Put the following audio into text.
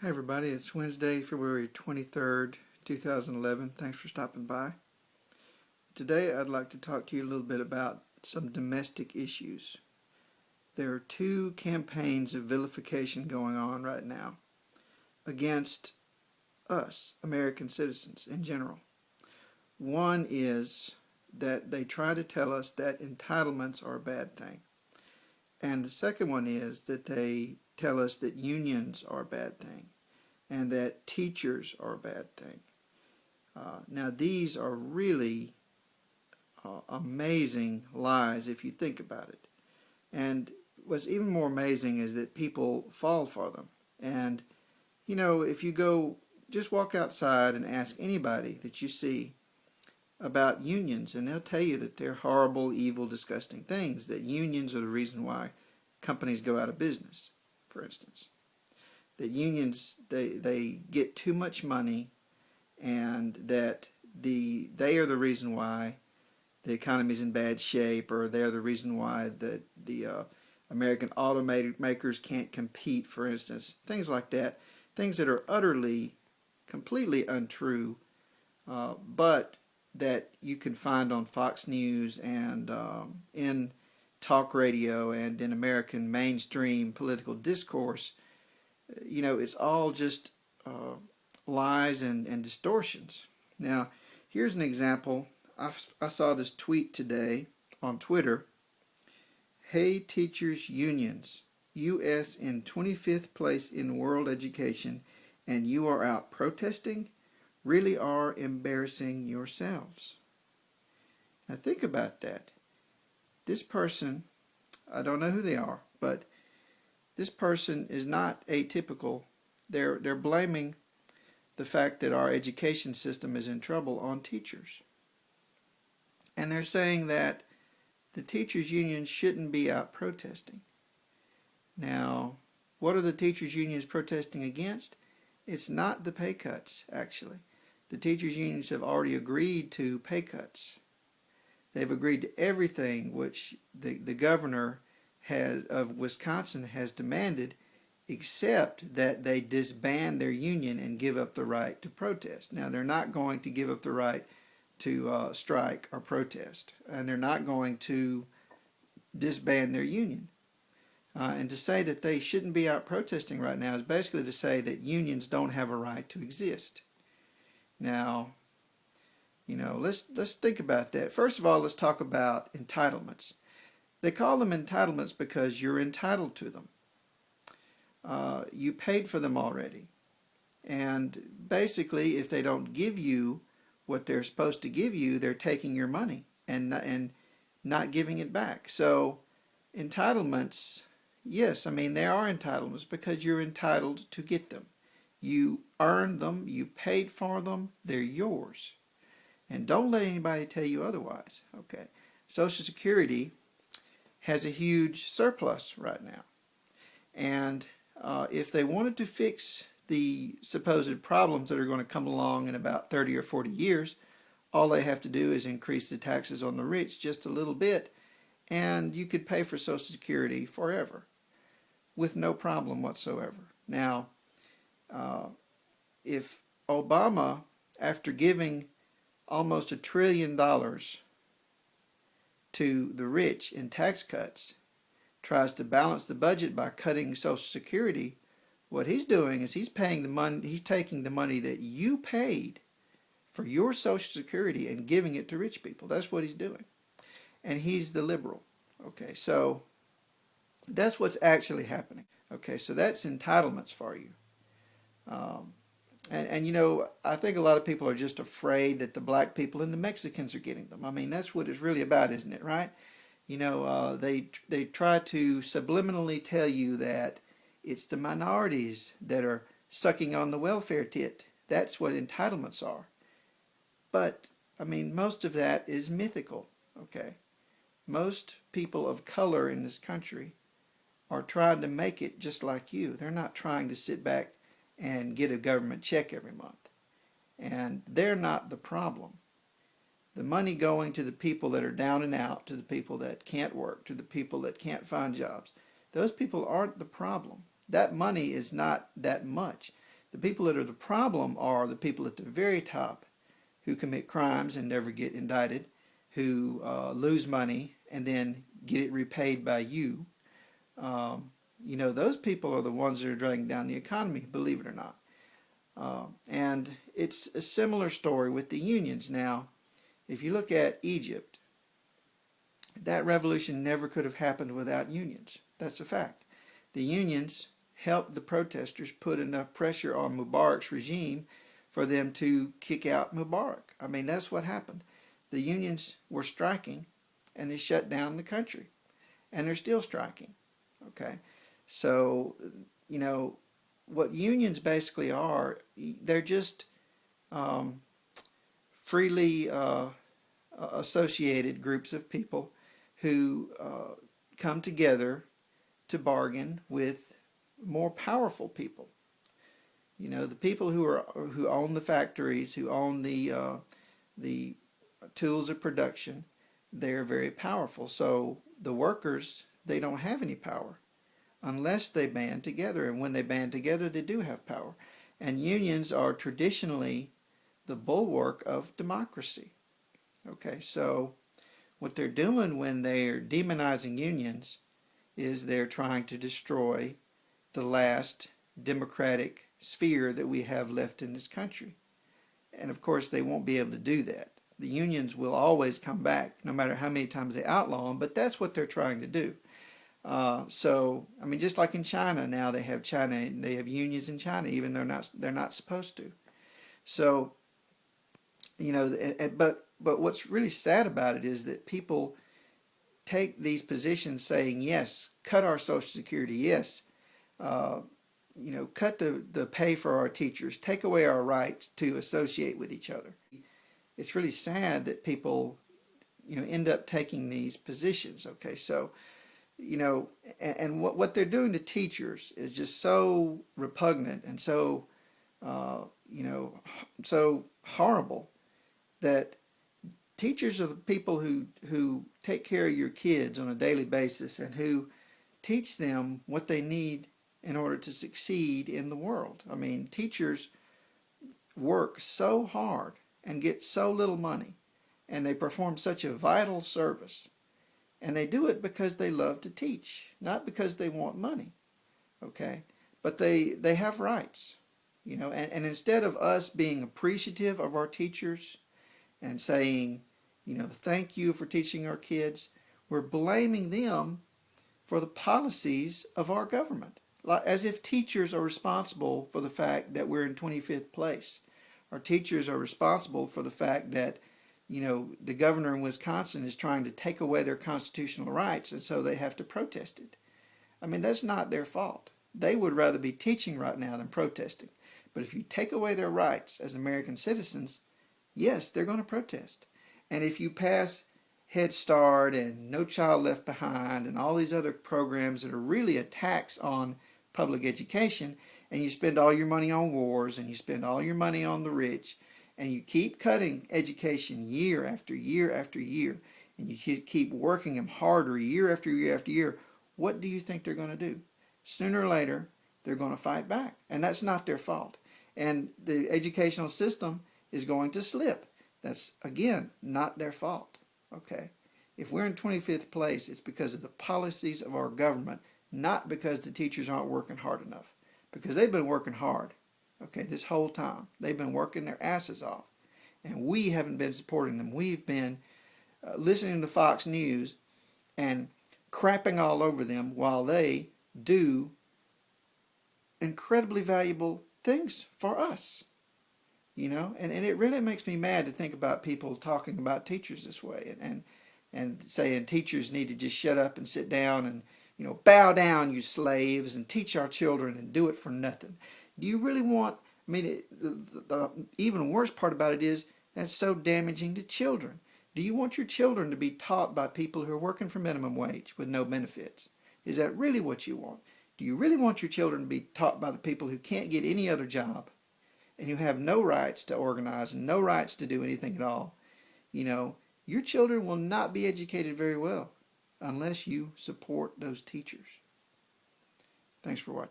Hi everybody, it's Wednesday, February 23rd, 2011. Thanks for stopping by. Today I'd like to talk to you a little bit about some domestic issues. There are two campaigns of vilification going on right now against us, American citizens in general. One is that they try to tell us that entitlements are a bad thing. And the second one is that they tell us that unions are a bad thing and that teachers are a bad thing. Now these are really amazing lies if you think about it. And what's even more amazing is that people fall for them. And you know, if you go just walk outside and ask anybody that you see about unions, and they'll tell you that they're horrible, evil, disgusting things, that unions are the reason why companies go out of business, for instance. That unions, they get too much money, and that they are the reason why the economy is in bad shape, or they're the reason why the American automakers can't compete, for instance. Things like that. Things that are utterly, completely untrue, but that you can find on Fox News and in talk radio and in American mainstream political discourse. You know, it's all just lies and distortions. Now, here's an example. I saw this tweet today on Twitter. Hey teachers unions, U.S. in 25th place in world education, and you are out protesting? Really are embarrassing yourselves. Now think about that. This person, I don't know who they are, but this person is not atypical. They're blaming the fact that our education system is in trouble on teachers. And they're saying that the teachers' unions shouldn't be out protesting. Now, what are the teachers' unions protesting against? It's not the pay cuts, actually. The teachers' unions have already agreed to pay cuts. They've agreed to everything which the governor of Wisconsin has demanded, except that they disband their union and give up the right to protest. Now, they're not going to give up the right to strike or protest, and they're not going to disband their union. And to say that they shouldn't be out protesting right now is basically to say that unions don't have a right to exist. Now, you know, let's think about that. First of all, let's talk about entitlements. They call them entitlements because you're entitled to them. You paid for them already. And basically, if they don't give you what they're supposed to give you, they're taking your money and not giving it back. So entitlements, yes, I mean, they are entitlements because you're entitled to get them. You earned them, you paid for them, they're yours. And don't let anybody tell you otherwise. Okay. Social Security has a huge surplus right now. And if they wanted to fix the supposed problems that are going to come along in about 30 or 40 years, all they have to do is increase the taxes on the rich just a little bit, and you could pay for Social Security forever with no problem whatsoever. Now, if Obama, after giving almost $1 trillion to the rich in tax cuts, tries to balance the budget by cutting Social Security, what he's doing is he's paying the money. He's taking the money that you paid for your Social Security and giving it to rich people. That's what he's doing, and he's the liberal. Okay, so that's what's actually happening. Okay, so that's entitlements for you. And you know, I think a lot of people are just afraid that the black people and the Mexicans are getting them. I mean, that's what it's really about, isn't it, right? You know, they try to subliminally tell you that it's the minorities that are sucking on the welfare tit. That's what entitlements are. But, I mean, most of that is mythical, okay? Most people of color in this country are trying to make it just like you. They're not trying to sit back and get a government check every month. And they're not the problem. The money going to the people that are down and out, to the people that can't work, to the people that can't find jobs, those people aren't the problem. That money is not that much. The people that are the problem are the people at the very top who commit crimes and never get indicted, who lose money and then get it repaid by you. Those people are the ones that are dragging down the economy, believe it or not. And it's a similar story with the unions. Now, if you look at Egypt, that revolution never could have happened without unions. That's a fact. The unions helped the protesters put enough pressure on Mubarak's regime for them to kick out Mubarak. I mean, that's what happened. The unions were striking, and they shut down the country. And they're still striking. Okay? So, what unions basically are, they're just freely associated groups of people who come together to bargain with more powerful people. The people who own the factories, who own the tools of production, they're very powerful. So the workers, they don't have any power unless they band together. And when they band together, they do have power. And unions are traditionally the bulwark of democracy. Okay, so what they're doing when they're demonizing unions is they're trying to destroy the last democratic sphere that we have left in this country. And of course, they won't be able to do that. The unions will always come back, no matter how many times they outlaw them, but that's what they're trying to do. Just like in China now, they have unions in China, even though they're not supposed to. So, but what's really sad about it is that people take these positions saying, yes, cut our Social Security, yes, cut the pay for our teachers, take away our rights to associate with each other. It's really sad that people, end up taking these positions. Okay, so, and what they're doing to teachers is just so repugnant and so, so horrible that teachers are the people who take care of your kids on a daily basis and who teach them what they need in order to succeed in the world. I mean, teachers work so hard and get so little money, and they perform such a vital service. And they do it because they love to teach, not because they want money. Okay? But they have rights. And instead of us being appreciative of our teachers and saying, thank you for teaching our kids, we're blaming them for the policies of our government, as if teachers are responsible for the fact that we're in 25th place. Our teachers are responsible for the fact that, the governor in Wisconsin is trying to take away their constitutional rights, and so they have to protest it. I mean, that's not their fault. They would rather be teaching right now than protesting. But if you take away their rights as American citizens, yes, they're going to protest. And if you pass Head Start and No Child Left Behind and all these other programs that are really attacks on public education, and you spend all your money on wars and you spend all your money on the rich, and you keep cutting education year after year after year, and you keep working them harder year after year after year, what do you think they're going to do? Sooner or later, they're going to fight back. And that's not their fault. And the educational system is going to slip. That's, again, not their fault. Okay? If we're in 25th place, it's because of the policies of our government, not because the teachers aren't working hard enough. Because they've been working hard, okay, this whole time. They've been working their asses off. And we haven't been supporting them. We've been listening to Fox News and crapping all over them while they do incredibly valuable things for us. And it really makes me mad to think about people talking about teachers this way and saying teachers need to just shut up and sit down and bow down, you slaves, and teach our children and do it for nothing. Do you really want, the even worse part about it is that's so damaging to children. Do you want your children to be taught by people who are working for minimum wage with no benefits? Is that really what you want? Do you really want your children to be taught by the people who can't get any other job and who have no rights to organize and no rights to do anything at all? Your children will not be educated very well unless you support those teachers. Thanks for watching.